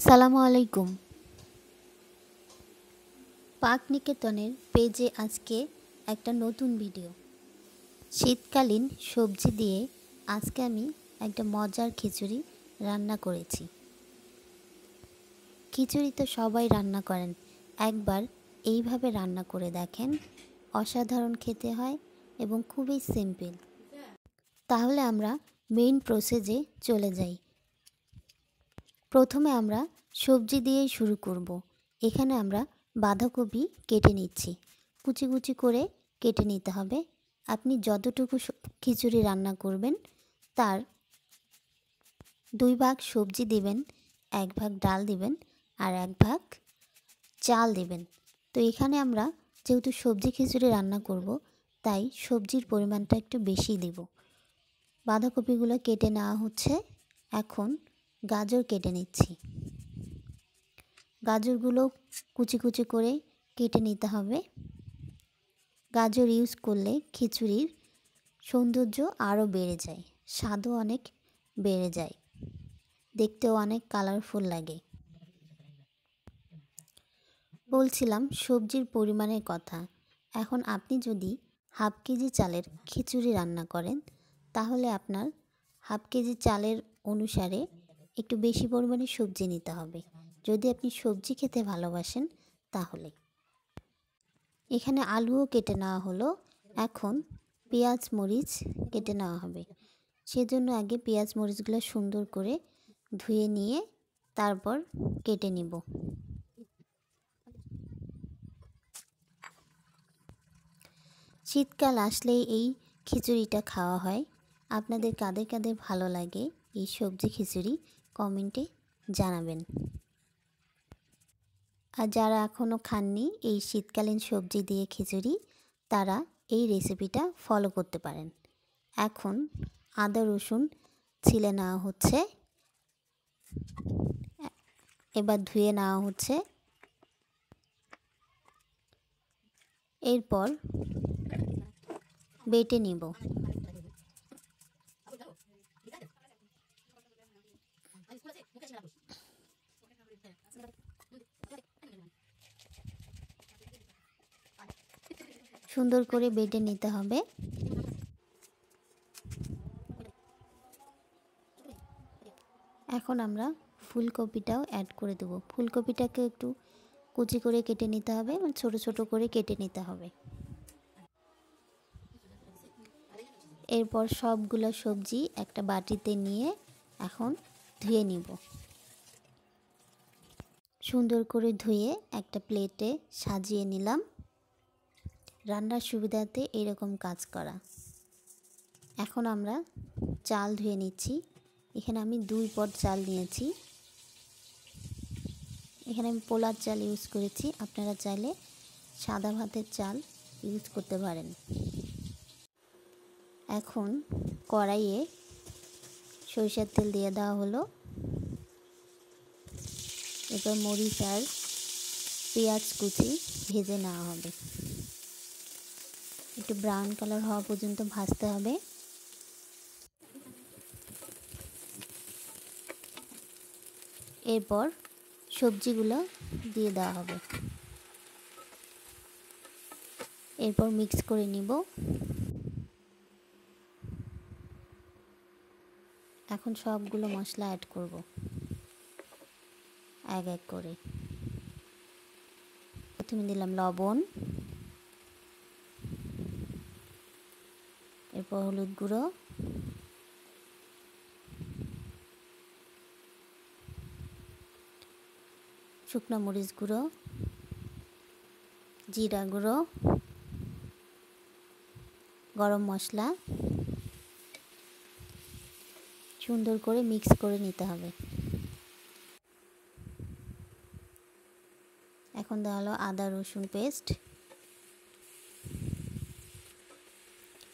সালামু আলাইকুম। পাক নিকেতনের পেজে আজকে একটা নতুন ভিডিও। শীতকালীন সবজি দিয়ে আজকে আমি একটা মজার খিচুড়ি রান্না করেছি। খিচুড়ি তো সবাই রান্না করেন, একবার এইভাবে রান্না করে দেখেন, অসাধারণ খেতে হয় এবং খুবই সিম্পল। তাহলে আমরা মেইন প্রসেসে চলে যাই। প্রথমে আমরা সবজি দিয়েই শুরু করব। এখানে আমরা বাঁধাকপি কেটে নিচ্ছি, কুচি কুচি করে কেটে নিতে হবে। আপনি যতটুকু খিচুড়ি রান্না করবেন তার 2 ভাগ সবজি দিবেন, 1 ভাগ ডাল দিবেন আর 1 ভাগ চাল দিবেন। তো এখানে আমরা যেহেতু সবজি খিচুড়ি রান্না করব, তাই সবজির পরিমাণটা একটু বেশি দেব। বাঁধাকপিগুলো কেটে নেওয়া হচ্ছে। এখন গাজর কেটে নিচ্ছি। গাজরগুলো কুচি কুচি করে কেটে নিতে হবে। গাজর ইউজ করলে খিচুড়ির সৌন্দর্য আরও বেড়ে যায়, স্বাদও অনেক বেড়ে যায়, দেখতেও অনেক কালারফুল লাগে। বলছিলাম সবজির পরিমাণের কথা। এখন আপনি যদি হাফ কেজি চালের খিচুড়ি রান্না করেন, তাহলে আপনার হাফ কেজি চালের অনুসারে একটু বেশি পরিমাণে সবজি নিতে হবে, যদি আপনি সবজি খেতে ভালোবাসেন তাহলে। এখানে আলুও কেটে নেওয়া হলো। এখন পেঁয়াজ মরিচ কেটে নেওয়া হবে। সেজন্য আগে পেঁয়াজ মরিচগুলো সুন্দর করে ধুয়ে নিয়ে তারপর কেটে নিব। শীতকাল আসলেই এই খিচুড়িটা খাওয়া হয়। আপনাদের কাদের কাদের ভালো লাগে এই সবজি খিচুড়ি কমেন্টে জানাবেন। আর যারা এখনও খাননি এই শীতকালীন সবজি দিয়ে খিচুড়ি, তারা এই রেসিপিটা ফলো করতে পারেন। এখন আদা রসুন ছিলে নেওয়া হচ্ছে, এবার ধুয়ে নেওয়া হচ্ছে। এরপর বেটে নিব। সুন্দর করে বেটে নিতে হবে। এখন আমরা ফুলকপিটাও অ্যাড করে দেব। ফুলকপিটাকে একটু কুচি করে কেটে নিতে হবে, মানে ছোট ছোট করে কেটে নিতে হবে। এরপর সবগুলো সবজি একটা বাটিতে নিয়ে এখন ধুয়ে নিব। সুন্দর করে ধুয়ে একটা প্লেটে সাজিয়ে নিলাম। রান্নার সুবিধাতে এরকম কাজ করা। এখন আমরা চাল ধুয়ে নিচ্ছি। এখানে আমি 2 পট চাল নিয়েছি। এখানে আমি পোলার চাল ইউজ করেছি, আপনারা চাইলে সাদা ভাতের চাল ইউজ করতে পারেন। এখন কড়াইয়ে সরিষার তেল দিয়ে দেওয়া হলো। এরপর মরিচ আর পেঁয়াজ কুচি ভেজে নেওয়া হবে। একটু ব্রাউন কালার হওয়া পর্যন্ত ভাজতে হবে। এরপর সবজিগুলো দিয়ে দেওয়া হবে। এরপর মিক্স করে নিব। এখন সবগুলো মশলা অ্যাড করব এক এক করে। প্রথমে দিলাম লবণ, এরপর হলুদ গুঁড়ো, শুকনো মরিচ গুঁড়ো, জিরা গুঁড়ো, গরম মশলা, সুন্দর করে মিক্স করে নিতে হবে। এখন দেওয়া হলো আদা রসুন পেস্ট,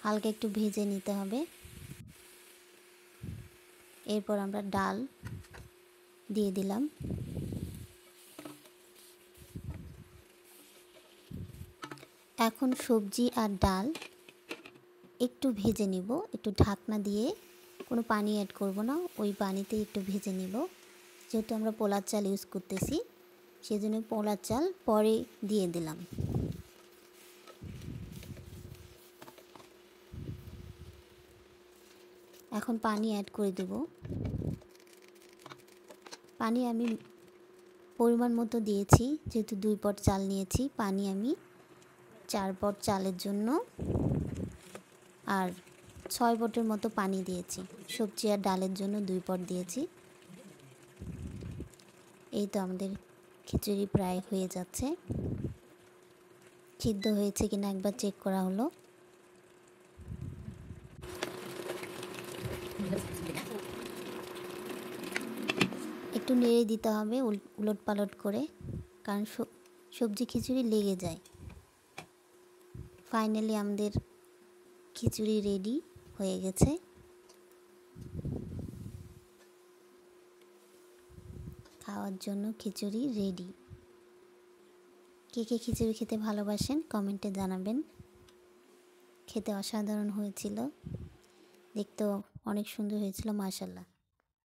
হালকা একটু ভেজে নিতে হবে। এরপর আমরা ডাল দিয়ে দিলাম। এখন সবজি আর ডাল একটু ভেজে নিব, একটু ঢাকনা দিয়ে, কোনো পানি অ্যাড করব না, ওই পানিতেই একটু ভেজে নিব। যেহেতু আমরা পোলার চাল ইউজ করতেছি সেজন্য পোলার চাল পরে দিয়ে দিলাম। এখন পানি অ্যাড করে দেব। পানি আমি পরিমাণ মতো দিয়েছি, যেহেতু 2 পট চাল নিয়েছি। পানি আমি 4 পট চালের জন্য আর 6 পটের মতো পানি দিয়েছি। সবজি আর ডালের জন্য 2 পট দিয়েছি। এই তো আমাদের খিচুড়ি প্রায় হয়ে যাচ্ছে। সিদ্ধ হয়েছে কিনা একবার চেক করা হলো। একটু নেড়ে দিতে হবে উলট পালট করে, কারণ সবজি খিচুড়ি লেগে যায়। ফাইনালি আমাদের খিচুড়ি রেডি হয়ে গেছে। খাওয়ার জন্য খিচুড়ি রেডি। কে কে খিচুড়ি খেতে ভালোবাসেন কমেন্টে জানাবেন। খেতে অসাধারণ হয়েছিল, দেখতেও অনেক সুন্দর হয়েছিল, মাশাআল্লাহ।